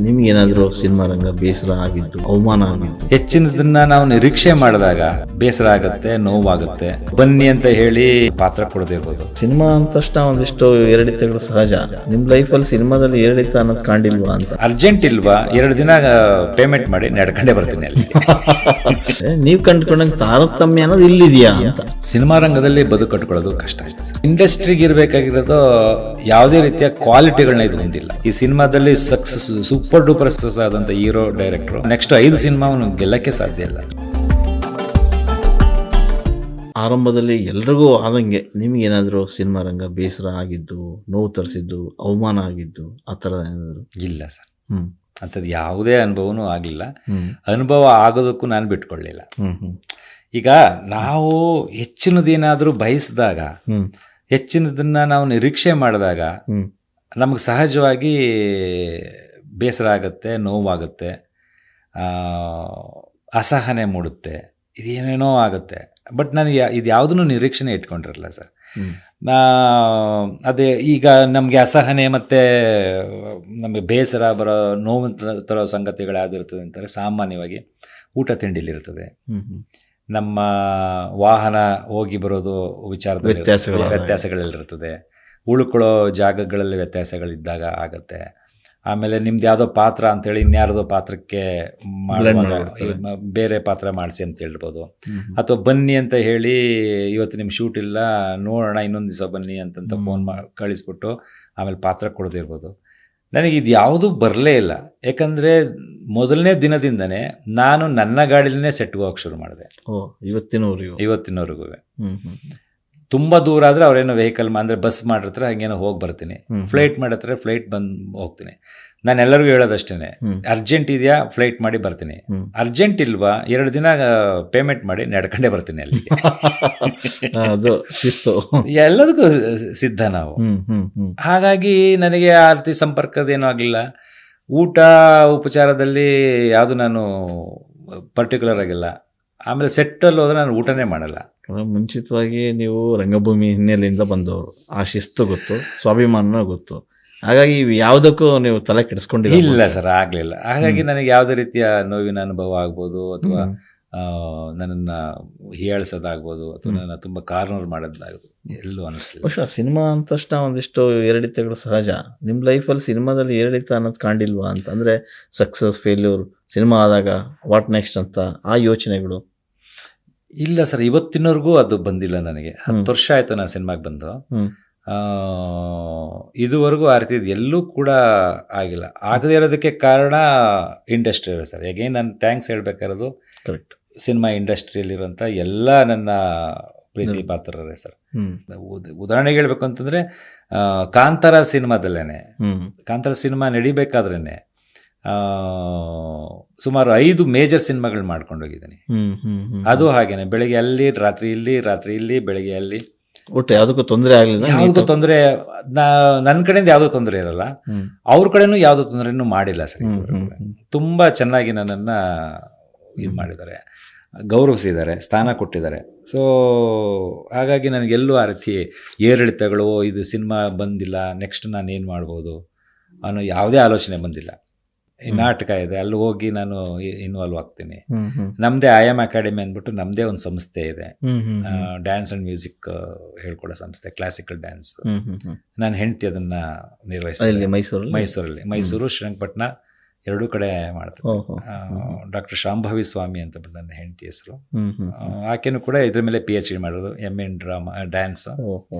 ನಿಮ್ಗೇನಾದ್ರೂ cinema ರಂಗ ಬೇಸರ ಆಗಿದ್ದು, ಅವಮಾನ ಆಗಿದ್ದು? ಹೆಚ್ಚಿನದನ್ನ ನಾವು ನಿರೀಕ್ಷೆ ಮಾಡಿದಾಗ ಬೇಸರ ಆಗುತ್ತೆ, ನೋವಾಗುತ್ತೆ. ಬನ್ನಿ ಅಂತ ಹೇಳಿ ಪಾತ್ರ ಕೊಡದಿರ್ಬೋದು. ಸಿನಿಮಾ ಅಂದ ತಕ್ಷಣ ಒಂದಿಷ್ಟು ಏರಿಳಿತಗಳು ಸಹಜ. ನಿಮ್ ಲೈಫಲ್ಲಿ ಸಿನಿಮಾದಲ್ಲಿ ಏರಿಳಿತ ಅನ್ನೋದು ಕಾಣಿಲ್ವಾ ಅಂತ? ಅರ್ಜೆಂಟ್ ಇಲ್ವಾ, 2 ದಿನ ಪೇಮೆಂಟ್ ಮಾಡಿ ನಡ್ಕೊಂಡೇ ಬರ್ತೀನಿ ಅಲ್ಲಿ. ನೀವ್ ಕಂಡುಕೊಂಡಂಗೆ ತಾರತಮ್ಯ ಅನ್ನೋದು ಇಲ್ಲಿದೆಯಾ ಅಂತ? ಸಿನಿಮಾ ರಂಗದಲ್ಲಿ ಬದುಕು ಕಟ್ಕೊಳ್ಳೋದು ಕಷ್ಟ ಆಗಿದೆ ಸರ್. ಇಂಡಸ್ಟ್ರಿಗೆ ಇರಬೇಕಾಗಿರೋದು ಯಾವುದೇ ರೀತಿಯ ಕ್ವಾಲಿಟಿಗಳನ್ನ ಇದು ಹೊಂದಿಲ್ಲ. ಈ ಸಿನಿಮಾದಲ್ಲಿ ಸಕ್ಸಸ್, ಸೂಪರ್ ಡೂಪರ್ ಸಕ್ಸಸ್ ಆದಂತ ಹೀರೋ, ಡೈರೆಕ್ಟರ್ ನೆಕ್ಸ್ಟ್ 5 ಸಿನಿಮಾವನ್ನು ಗೆಲ್ಲಕ್ಕೆ ಸಾಧ್ಯ ಇಲ್ಲ. ಆರಂಭದಲ್ಲಿ ಎಲ್ರಿಗೂ ಆದಂಗೆ ನಿಮ್ಗೇನಾದ್ರೂ ಸಿನಿಮಾ ರಂಗ ಬೇಸರ ಆಗಿದ್ದು, ನೋವು ತರಿಸಿದ್ದು, ಅವಮಾನ ಆಗಿದ್ದು, ಆ ಥರ ಏನಾದ್ರು? ಇಲ್ಲ ಸರ್, ಅಂಥದ್ದು ಯಾವುದೇ ಅನುಭವನೂ ಆಗಲಿಲ್ಲ. ಅನುಭವ ಆಗೋದಕ್ಕೂ ನಾನು ಬಿಟ್ಕೊಳ್ಳಿಲ್ಲ. ಈಗ ನಾವು ಹೆಚ್ಚಿನದೇನಾದರೂ ಬಯಸಿದಾಗ, ಹೆಚ್ಚಿನದನ್ನ ನಾವು ನಿರೀಕ್ಷೆ ಮಾಡಿದಾಗ ನಮಗೆ ಸಹಜವಾಗಿ ಬೇಸರ ಆಗುತ್ತೆ, ನೋವಾಗುತ್ತೆ, ಅಸಹನೆ ಮೂಡುತ್ತೆ, ಇದೇನೇನೋ ಆಗುತ್ತೆ. ಬಟ್ ನಾನು ಇದು ಯಾವುದನ್ನು ನಿರೀಕ್ಷೆನೇ ಇಟ್ಕೊಂಡಿರಲ್ಲ ಸರ್. ಅದೇ ಈಗ ನಮಗೆ ಅಸಹನೆ ಮತ್ತು ನಮಗೆ ಬೇಸರ ಬರೋ, ನೋವು ತರೋ ಸಂಗತಿಗಳು ಯಾವುದಿರ್ತದೆ ಅಂತಾರೆ, ಸಾಮಾನ್ಯವಾಗಿ ಊಟ ತಿಂಡಿಲಿರ್ತದೆ. ನಮ್ಮ ವಾಹನ ಹೋಗಿ ಬರೋದು ವಿಚಾರದಲ್ಲಿ ವ್ಯತ್ಯಾಸಗಳಿರ್ತದೆ. ಉಳ್ಕೊಳ್ಳೋ ಜಾಗಗಳಲ್ಲಿ ವ್ಯತ್ಯಾಸಗಳಿದ್ದಾಗ ಆಗುತ್ತೆ. ಆಮೇಲೆ ನಿಮ್ದು ಯಾವುದೋ ಪಾತ್ರ ಅಂತೇಳಿ ಇನ್ಯಾರ್ದೋ ಪಾತ್ರಕ್ಕೆ ಬೇರೆ ಪಾತ್ರ ಮಾಡಿಸಿ ಅಂತ ಹೇಳ್ಬೋದು. ಅಥವಾ ಬನ್ನಿ ಅಂತ ಹೇಳಿ ಇವತ್ತು ನಿಮ್ಮ ಶೂಟ್ ಇಲ್ಲ, ನೋಡೋಣ ಇನ್ನೊಂದು ದಿವಸ ಬನ್ನಿ ಅಂತಂತ ಫೋನ್ ಕಳಿಸ್ಬಿಟ್ಟು ಆಮೇಲೆ ಪಾತ್ರ ಕೊಡೋದಿರ್ಬೋದು. ನನಗೆ ಇದು ಯಾವುದೂ ಬರಲೇ ಇಲ್ಲ. ಯಾಕಂದರೆ ಮೊದಲನೇ ದಿನದಿಂದನೇ ನಾನು ನನ್ನ ಗಾಡಿಲೇ ಸೆಟ್ಗೆ ಹೋಗಕ್ಕೆ ಶುರು ಮಾಡಿದೆ. ಇವತ್ತಿನವರೆಗೂ ತುಂಬ ದೂರ ಆದರೆ ಅವರೇನೋ ವೆಹಿಕಲ್ ಅಂದರೆ ಬಸ್ ಮಾಡಿರ್ತಾರೆ, ಹಂಗೇನೋ ಹೋಗಿ ಬರ್ತೀನಿ. ಫ್ಲೈಟ್ ಮಾಡಿರ್ತಾರೆ, ಫ್ಲೈಟ್ ಬಂದು ಹೋಗ್ತೀನಿ. ನಾನು ಎಲ್ಲರಿಗೂ ಹೇಳೋದಷ್ಟೇ, ಅರ್ಜೆಂಟ್ ಇದೆಯಾ ಫ್ಲೈಟ್ ಮಾಡಿ ಬರ್ತೀನಿ, ಅರ್ಜೆಂಟ್ ಇಲ್ವಾ 2 ದಿನ ಪೇಮೆಂಟ್ ಮಾಡಿ ನಡ್ಕೊಂಡೇ ಬರ್ತೀನಿ ಅಲ್ಲಿ. ಎಲ್ಲದಕ್ಕೂ ಸಿದ್ಧ ನಾವು. ಹಾಗಾಗಿ ನನಗೆ ಆ ರೀತಿ ಸಂಪರ್ಕದೇನೂ ಆಗಲಿಲ್ಲ. ಊಟ ಉಪಚಾರದಲ್ಲಿ ಯಾವುದು ನಾನು ಪರ್ಟಿಕ್ಯುಲರ್ ಆಗಿಲ್ಲ. ಆಮೇಲೆ ಸೆಟ್ಟಲ್ಲಿ ಹೋದ್ರೆ ನಾನು ಊಟನೇ ಮಾಡಲ್ಲ. ಮುಂಚಿತವಾಗಿ ನೀವು ರಂಗಭೂಮಿ ಹಿನ್ನೆಲೆಯಿಂದ ಬಂದವರು, ಆ ಶಿಸ್ತು ಗೊತ್ತು, ಸ್ವಾಭಿಮಾನ ಗೊತ್ತು. ಹಾಗಾಗಿ ಯಾವುದಕ್ಕೂ ನೀವು ತಲೆ ಕೆಡಿಸ್ಕೊಂಡಿಲ್ಲ? ಇಲ್ಲ ಸರ್, ಆಗಲಿಲ್ಲ. ಹಾಗಾಗಿ ನನಗೆ ಯಾವುದೇ ರೀತಿಯ ನೋವಿನ ಅನುಭವ ಆಗ್ಬೋದು, ಅಥವಾ ನನ್ನನ್ನು ಹೀಯಾಳಿಸೋದಾಗ್ಬೋದು, ಅಥವಾ ನನ್ನ ತುಂಬ ಕಾರ್ನರ್ ಮಾಡೋದಾಗ್ಬೋದು, ಎಲ್ಲೂ ಅನಿಸ್ಲಿಲ್ಲ. ಸಿನಿಮಾ ಅಂದ ತಕ್ಷಣ ಒಂದಿಷ್ಟು ಏರಿಳಿತಗಳು ಸಹಜ. ನಿಮ್ಮ ಲೈಫಲ್ಲಿ ಸಿನಿಮಾದಲ್ಲಿ ಏರಿಳಿತ ಅನ್ನೋದು ಕಾಣಿಲ್ವಾ ಅಂತ? ಅಂದರೆ ಸಕ್ಸಸ್, ಫೇಲ್ಯೂರ್, ಸಿನಿಮಾ ಆದಾಗ ವಾಟ್ ನೆಕ್ಸ್ಟ್ ಅಂತ ಆ ಯೋಚನೆಗಳು? ಇಲ್ಲ ಸರ್, ಇವತ್ತಿನವರೆಗೂ ಅದು ಬಂದಿಲ್ಲ ನನಗೆ. 10 ವರ್ಷ ಆಯಿತು ನಾನು ಸಿನಿಮಾಗೆ ಬಂದು. ಇದುವರೆಗೂ ಆ ರೀತಿ ಎಲ್ಲೂ ಕೂಡ ಆಗಿಲ್ಲ. ಆಗದೇ ಇರೋದಕ್ಕೆ ಕಾರಣ ಇಂಡಸ್ಟ್ರಿ ಸರ್. ಹೇಗೆ ನಾನು ಥ್ಯಾಂಕ್ಸ್ ಹೇಳ್ಬೇಕಾಗಿರೋದು ಕರೆಕ್ಟ್, ಸಿನಿಮಾ ಇಂಡಸ್ಟ್ರಿಯಲ್ಲಿರೋಂಥ ಎಲ್ಲ ನನ್ನ ಪ್ರೀತಿ ಪಾತ್ರರೇ ಸರ್. ಉದಾಹರಣೆಗೆ ಹೇಳ್ಬೇಕು ಅಂತಂದರೆ, ಕಾಂತಾರ ಸಿನಿಮಾದಲ್ಲೇ, ಕಾಂತಾರ ಸಿನಿಮಾ ನಡಿಬೇಕಾದ್ರೇ ಸುಮಾರು 5 ಮೇಜರ್ ಸಿನಿಮಾಗಳು ಮಾಡ್ಕೊಂಡೋಗಿದ್ದೀನಿ. ಅದು ಹಾಗೇನೆ, ಬೆಳಗ್ಗೆ ಅಲ್ಲಿ, ರಾತ್ರಿ ಇಲ್ಲಿ, ರಾತ್ರಿ ಇಲ್ಲಿ, ಬೆಳಗ್ಗೆ ಅಲ್ಲಿ. ಒಟ್ಟು ಯಾವುದಕ್ಕೂ ತೊಂದರೆ ಆಗಲಿಲ್ಲ? ಯಾವುದಕ್ಕೂ ತೊಂದರೆ, ನನ್ನ ಕಡೆಯಿಂದ ಯಾವುದೋ ತೊಂದರೆ ಇರಲ್ಲ, ಅವ್ರ ಕಡೆನೂ ಯಾವುದೋ ತೊಂದರೆನೂ ಮಾಡಿಲ್ಲ ಸರ್. ತುಂಬ ಚೆನ್ನಾಗಿ ನನ್ನನ್ನು ಇದು ಮಾಡಿದ್ದಾರೆ, ಗೌರವಿಸಿದ್ದಾರೆ, ಸ್ಥಾನ ಕೊಟ್ಟಿದ್ದಾರೆ. ಸೊ ಹಾಗಾಗಿ ನನಗೆಲ್ಲೂ ಆ ರೀತಿ ಏರಿಳಿತಗಳು, ಇದು ಸಿನಿಮಾ ಬಂದಿಲ್ಲ ನೆಕ್ಸ್ಟ್ ನಾನು ಏನು ಮಾಡ್ಬೋದು ಅನ್ನೋ ಯಾವುದೇ ಆಲೋಚನೆ ಬಂದಿಲ್ಲ. ಈ ನಾಟಕ ಇದೆ, ಅಲ್ಲಿ ಹೋಗಿ ನಾನು ಇನ್ವಾಲ್ವ್ ಆಗ್ತೀನಿ. ನಮ್ಮದೇ IM ಅಕಾಡೆಮಿ ಅಂದ್ಬಿಟ್ಟು ನಮ್ಮದೇ ಒಂದು ಸಂಸ್ಥೆ ಇದೆ, ಡ್ಯಾನ್ಸ್ ಆ್ಯಂಡ್ ಮ್ಯೂಸಿಕ್ ಹೇಳ್ಕೊಡೋ ಸಂಸ್ಥೆ, ಕ್ಲಾಸಿಕಲ್ ಡ್ಯಾನ್ಸ್. ನಾನು ಹೆಂಡತಿ ಅದನ್ನು ನಿರ್ವಹಿಸ್ತೀನಿ ಮೈಸೂರು, ಶ್ರೀರಂಗಪಟ್ಟಣ 2 ಕಡೆ ಮಾಡ್ತೀನಿ. ಡಾಕ್ಟರ್ ಶಾಂಭವಿ ಸ್ವಾಮಿ ಅಂತ ನನ್ನ ಹೆಂಡತಿ ಹೆಸರು. ಆಕೆನೂ ಕೂಡ ಇದ್ರ ಮೇಲೆ PhD ಮಾಡೋದು, MA ಇನ್ ಡ್ರಾಮಾ, ಡ್ಯಾನ್ಸ್,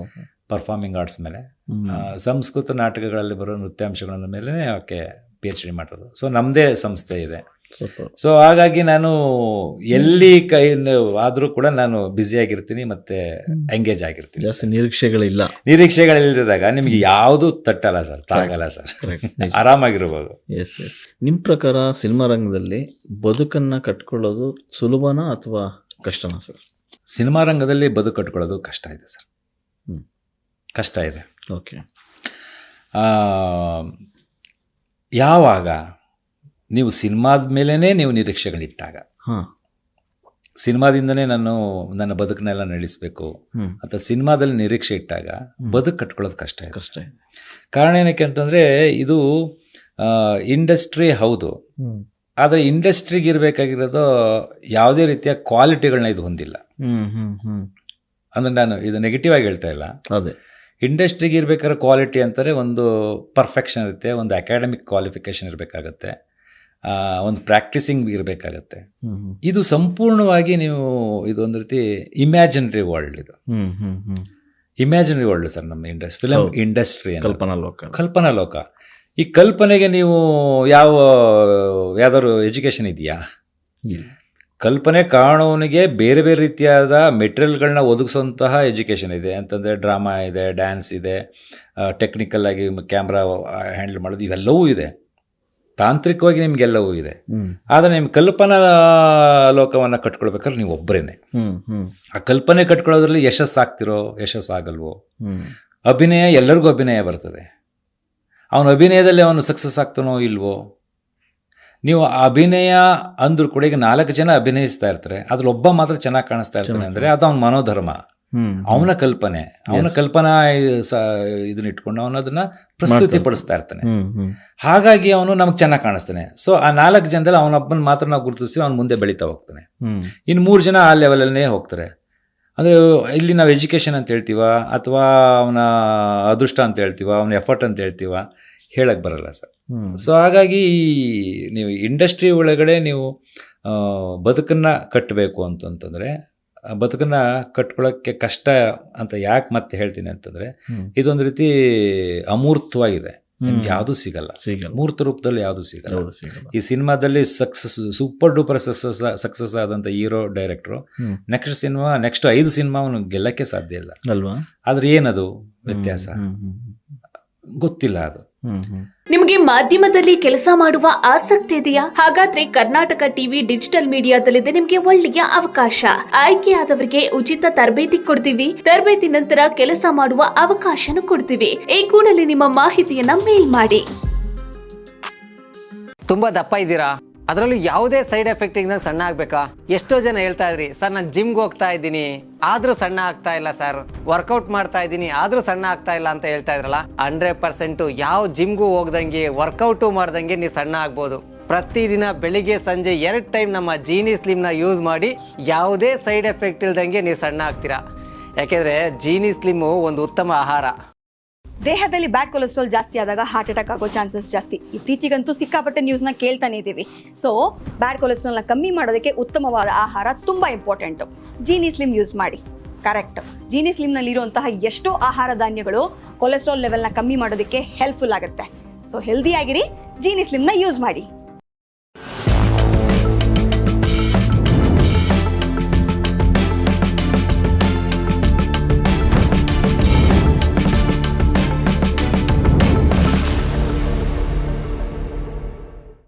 ಪರ್ಫಾರ್ಮಿಂಗ್ ಆರ್ಟ್ಸ್ ಮೇಲೆ. ಸಂಸ್ಕೃತ ನಾಟಕಗಳಲ್ಲಿ ಬರೋ ನೃತ್ಯಾಂಶಗಳ ಮೇಲೆ ಆಕೆ PhD ಮಾಡೋದು. ಸೊ ನಮ್ಮದೇ ಸಂಸ್ಥೆ ಇದೆ. ಸೊ ಹಾಗಾಗಿ ನಾನು ಎಲ್ಲಿ ಆದರೂ ಕೂಡ ನಾನು ಬ್ಯುಸಿಯಾಗಿರ್ತೀನಿ ಮತ್ತು ಎಂಗೇಜ್ ಆಗಿರ್ತೀನಿ. ಜಾಸ್ತಿ ನಿರೀಕ್ಷೆಗಳಿಲ್ಲದಾಗ ನಿಮಗೆ ಯಾವುದು ತಟ್ಟಲ್ಲ ಸರ್, ತಾಗಲ್ಲ ಸರ್, ಆರಾಮಾಗಿರ್ಬೋದು. ನಿಮ್ಮ ಪ್ರಕಾರ ಸಿನಿಮಾ ರಂಗದಲ್ಲಿ ಬದುಕನ್ನು ಕಟ್ಕೊಳ್ಳೋದು ಸುಲಭನಾ ಅಥವಾ ಕಷ್ಟನಾ ಸರ್? ಸಿನಿಮಾ ರಂಗದಲ್ಲಿ ಬದುಕು ಕಟ್ಕೊಳ್ಳೋದು ಕಷ್ಟ ಇದೆ ಸರ್, ಕಷ್ಟ ಇದೆ. ಓಕೆ. ಯಾವಾಗ ನೀವು ಸಿನಿಮಾದ ಮೇಲೇ ನೀವು ನಿರೀಕ್ಷೆಗಳಿಟ್ಟಾಗ, ಸಿನಿಮಾದಿಂದನೇ ನಾನು ನನ್ನ ಬದುಕನ್ನೆಲ್ಲ ನಡೆಸಬೇಕು ಅಥವಾ ಸಿನಿಮಾದಲ್ಲಿ ನಿರೀಕ್ಷೆ ಇಟ್ಟಾಗ ಬದುಕು ಕಟ್ಕೊಳ್ಳೋದು ಕಷ್ಟ ಇದೆ. ಕಾರಣ ಏನಕ್ಕೆ ಅಂತಂದರೆ, ಇದು ಇಂಡಸ್ಟ್ರಿ ಹೌದು, ಹ್ಮ್ ಆದರೆ ಇಂಡಸ್ಟ್ರಿಗೆ ಇರಬೇಕಾಗಿರೋದು ಯಾವುದೇ ರೀತಿಯ ಕ್ವಾಲಿಟಿಗಳನ್ನ ಇದು ಹೊಂದಿಲ್ಲ. ಹ್ಮ್ ಹ್ಮ್ ಹ್ಮ್ ಅಂದರೆ ನಾನು ಇದು ನೆಗೆಟಿವ್ ಆಗಿ ಹೇಳ್ತಾ ಇಲ್ಲ. ಅದೇ ಇಂಡಸ್ಟ್ರಿಗೆ ಇರಬೇಕಾದ್ರೆ ಕ್ವಾಲಿಟಿ ಅಂತಾರೆ ಒಂದು ಪರ್ಫೆಕ್ಷನ್ ಇರುತ್ತೆ, ಒಂದು ಅಕಾಡೆಮಿಕ್ ಕ್ವಾಲಿಫಿಕೇಷನ್ ಇರಬೇಕಾಗತ್ತೆ, ಒಂದು ಪ್ರಾಕ್ಟೀಸಿಂಗ್ ಇರಬೇಕಾಗತ್ತೆ. ಹ್ಮ್ ಹ್ಮ್ ಇದು ಸಂಪೂರ್ಣವಾಗಿ ನೀವು ಇದೊಂದು ರೀತಿ ಇಮ್ಯಾಜಿನರಿ ವರ್ಲ್ಡ್. ಇದು ಹ್ಮ್ ಹ್ಮ್ ಹ್ಮ್ ಇಮ್ಯಾಜಿನರಿ ವರ್ಲ್ಡ್ ಸರ್ ನಮ್ಮ ಫಿಲಮ್ ಹೌದು. ಇಂಡಸ್ಟ್ರಿ ಕಲ್ಪನಾ ಲೋಕ. ಕಲ್ಪನಾ ಲೋಕ. ಈ ಕಲ್ಪನೆಗೆ ನೀವು ಯಾವ್ದಾದ್ರು ಎಜುಕೇಷನ್ ಇದೆಯಾ? ಇಲ್ಲ. ಕಲ್ಪನೆ ಕಾಣೋನಿಗೆ ಬೇರೆ ಬೇರೆ ರೀತಿಯಾದ ಮೆಟೀರಿಯಲ್ಗಳನ್ನ ಒದಗಿಸುವಂತಹ ಎಜುಕೇಷನ್ ಇದೆ. ಅಂತಂದರೆ ಡ್ರಾಮಾ ಇದೆ, ಡ್ಯಾನ್ಸ್ ಇದೆ, ಟೆಕ್ನಿಕಲ್ ಆಗಿ ಕ್ಯಾಮ್ರಾ ಹ್ಯಾಂಡಲ್ ಮಾಡೋದು ಇವೆಲ್ಲವೂ ಇದೆ, ತಾಂತ್ರಿಕವಾಗಿ ನಿಮಗೆಲ್ಲವೂ ಇದೆ. ಹ್ಮ್ ಆದರೆ ನಿಮ್ಮ ಕಲ್ಪನಾ ಲೋಕವನ್ನು ಕಟ್ಕೊಳ್ಬೇಕಾದ್ರೆ ನೀವು ಒಬ್ಬರೇನೆ. ಹ್ಮ್ ಹ್ಮ್ ಆ ಕಲ್ಪನೆ ಕಟ್ಕೊಳ್ಳೋದ್ರಲ್ಲಿ ಯಶಸ್ಸಾಗ್ತಿರೋ ಯಶಸ್ಸಾಗಲ್ವೋ? ಹ್ಮ್ ಅಭಿನಯ, ಎಲ್ಲರಿಗೂ ಅಭಿನಯ ಬರ್ತದೆ. ಅವನ ಅಭಿನಯದಲ್ಲಿ ಅವನು ಸಕ್ಸಸ್ ಆಗ್ತಾನೋ ಇಲ್ವೋ? ನೀವು ಅಭಿನಯ ಅಂದ್ರೂ ಕೂಡ ಈಗ 4 ಜನ ಅಭಿನಯಿಸ್ತಾ ಇರ್ತಾರೆ, ಅದ್ರಲ್ಲಿ ಒಬ್ಬ ಮಾತ್ರ ಚೆನ್ನಾಗಿ ಕಾಣಿಸ್ತಾ ಇರ್ತಾನೆ ಅಂದರೆ ಅದು ಅವನ ಮನೋಧರ್ಮ, ಅವನ ಕಲ್ಪನೆ, ಅವನ ಕಲ್ಪನಾ ಇದನ್ನ ಇಟ್ಕೊಂಡು ಅವನು ಅದನ್ನ ಪ್ರಸ್ತುತಿ ಪಡಿಸ್ತಾ ಇರ್ತಾನೆ. ಹಾಗಾಗಿ ಅವನು ನಮಗೆ ಚೆನ್ನಾಗಿ ಕಾಣಿಸ್ತಾನೆ. ಸೊ ಆ 4 ಜನದಲ್ಲಿ ಅವನೊಬ್ಬನ ಮಾತ್ರ ನಾವು ಗುರುತಿಸಿ ಅವನು ಮುಂದೆ ಬೆಳೀತಾ ಹೋಗ್ತಾನೆ. ಇನ್ನು 3 ಜನ ಆ ಲೆವೆಲಲ್ಲೇ ಹೋಗ್ತಾರೆ. ಅಂದರೆ ಇಲ್ಲಿ ನಾವು ಎಜುಕೇಷನ್ ಅಂತ ಹೇಳ್ತೀವ, ಅಥವಾ ಅವನ ಅದೃಷ್ಟ ಅಂತ ಹೇಳ್ತೀವ, ಅವನ ಎಫರ್ಟ್ ಅಂತ ಹೇಳ್ತೀವ, ಹೇಳಕ್ಕೆ ಬರಲ್ಲ ಸರ್. ಸೊ ಹಾಗಾಗಿ ನೀವು ಇಂಡಸ್ಟ್ರಿ ಒಳಗಡೆ ನೀವು ಬದುಕನ್ನು ಕಟ್ಟಬೇಕು ಅಂತಂತಂದರೆ, ಬದುಕನ್ನು ಕಟ್ಕೊಳ್ಳೋಕ್ಕೆ ಕಷ್ಟ ಅಂತ ಯಾಕೆ ಮತ್ತೆ ಹೇಳ್ತೀನಿ ಅಂತಂದರೆ, ಇದೊಂದು ರೀತಿ ಅಮೂರ್ತವಾಗಿದೆ, ನಿಮ್ಗೆ ಯಾವುದೂ ಸಿಗಲ್ಲ, ಮೂರ್ತ ರೂಪದಲ್ಲಿ ಯಾವುದೂ ಸಿಗಲ್ಲ. ಈ ಸಿನಿಮಾದಲ್ಲಿ ಸೂಪರ್ ಡೂಪರ್ ಸಕ್ಸಸ್ ಆದಂಥ ಹೀರೋ ಡೈರೆಕ್ಟ್ರು ನೆಕ್ಸ್ಟ್ 5 ಸಿನಿಮಾ ಅವನು ಗೆಲ್ಲಕ್ಕೆ ಸಾಧ್ಯ ಇಲ್ಲ ಅಲ್ವಾ? ಆದ್ರೆ ಏನದು ವ್ಯತ್ಯಾಸ ಗೊತ್ತಿಲ್ಲ. ಅದು ನಿಮಗೆ ಮಾಧ್ಯಮದಲ್ಲಿ ಕೆಲಸ ಮಾಡುವ ಆಸಕ್ತಿ ಇದೆಯಾ? ಹಾಗಾದ್ರೆ ಕರ್ನಾಟಕ ಟಿವಿ ಡಿಜಿಟಲ್ ಮೀಡಿಯಾದಲ್ಲಿದೆ ನಿಮಗೆ ಒಳ್ಳೆಯ ಅವಕಾಶ. ಆಯ್ಕೆಯಾದವರಿಗೆ ಉಚಿತ ತರಬೇತಿ ಕೊಡ್ತೀವಿ. ತರಬೇತಿ ನಂತರ ಕೆಲಸ ಮಾಡುವ ಅವಕಾಶನೂ ಕೊಡ್ತೀವಿ. ಈ ಕೂಡಲೇ ನಿಮ್ಮ ಮಾಹಿತಿಯನ್ನ ಮೇಲ್ ಮಾಡಿ. ತುಂಬಾ ದಪ್ಪ ಇದ್ದೀರಾ? ಅದರಲ್ಲೂ ಯಾವುದೇ ಸೈಡ್ ಎಫೆಕ್ಟ್ ಇಂದ ಸಣ್ಣ ಆಗ್ಬೇಕಾ? ಎಷ್ಟೋ ಜನ ಹೇಳ್ತಾ ಇದ್ರಿ, ಸರ್ ನಾನು ಜಿಮ್ಗೆ ಹೋಗ್ತಾ ಇದ್ದೀನಿ ಆದ್ರೂ ಸಣ್ಣ ಆಗ್ತಾ ಇಲ್ಲ ಸರ್, ವರ್ಕೌಟ್ ಮಾಡ್ತಾ ಇದ್ದೀನಿ ಆದ್ರೂ ಸಣ್ಣ ಆಗ್ತಾ ಇಲ್ಲ ಅಂತ ಹೇಳ್ತಾ ಇದ್ರಲ್ಲ. 100% ಯಾವ ಜಿಮ್ಗೂ ಹೋಗ್ದಂಗೆ ವರ್ಕೌಟು ಮಾಡ್ದಂಗೆ ನೀವು ಸಣ್ಣ ಆಗ್ಬೋದು. ಪ್ರತಿದಿನ ಬೆಳಿಗ್ಗೆ ಸಂಜೆ 2 ಟೈಮ್ ನಮ್ಮ ಜೀನಿ ಸ್ಲಿಮ್ನ ಯೂಸ್ ಮಾಡಿ ಯಾವುದೇ ಸೈಡ್ ಎಫೆಕ್ಟ್ ಇಲ್ದಂಗೆ ನೀವು ಸಣ್ಣ ಆಗ್ತೀರಾ. ಯಾಕೆಂದ್ರೆ ಜೀನಿ ಸ್ಲಿಮ್ಮು ಒಂದು ಉತ್ತಮ ಆಹಾರ. ದೇಹದಲ್ಲಿ ಬ್ಯಾಡ್ ಕೊಲೆಸ್ಟ್ರಾಲ್ ಜಾಸ್ತಿ ಆದಾಗ ಹಾರ್ಟ್ ಅಟ್ಯಾಕ್ ಆಗೋ ಚಾನ್ಸಸ್ ಜಾಸ್ತಿ. ಇತ್ತೀಚೆಗಂತೂ ಸಿಕ್ಕಾಪಟ್ಟೆ ನ್ಯೂಸ್ನ ಕೇಳ್ತಾನೆ ಇದ್ದೀವಿ. ಸೊ ಬ್ಯಾಡ್ ಕೊಲೆಸ್ಟ್ರಾಲ್ನ ಕಮ್ಮಿ ಮಾಡೋದಕ್ಕೆ ಉತ್ತಮವಾದ ಆಹಾರ ತುಂಬ ಇಂಪಾರ್ಟೆಂಟು. ಜೀನಿ ಸ್ಲಿಮ್ ಯೂಸ್ ಮಾಡಿ. ಕರೆಕ್ಟ್, ಜೀನಿ ಸ್ಲಿಮ್ನಲ್ಲಿರುವಂತಹ ಎಷ್ಟೋ ಆಹಾರ ಧಾನ್ಯಗಳು ಕೊಲೆಸ್ಟ್ರಾಲ್ ಲೆವೆಲ್ನ ಕಮ್ಮಿ ಮಾಡೋದಕ್ಕೆ ಹೆಲ್ಪ್ಫುಲ್ ಆಗುತ್ತೆ. ಸೊ ಹೆಲ್ದಿ ಆಗಿರಿ, ಜೀನಿ ಸ್ಲಿಮ್ನ ಯೂಸ್ ಮಾಡಿ.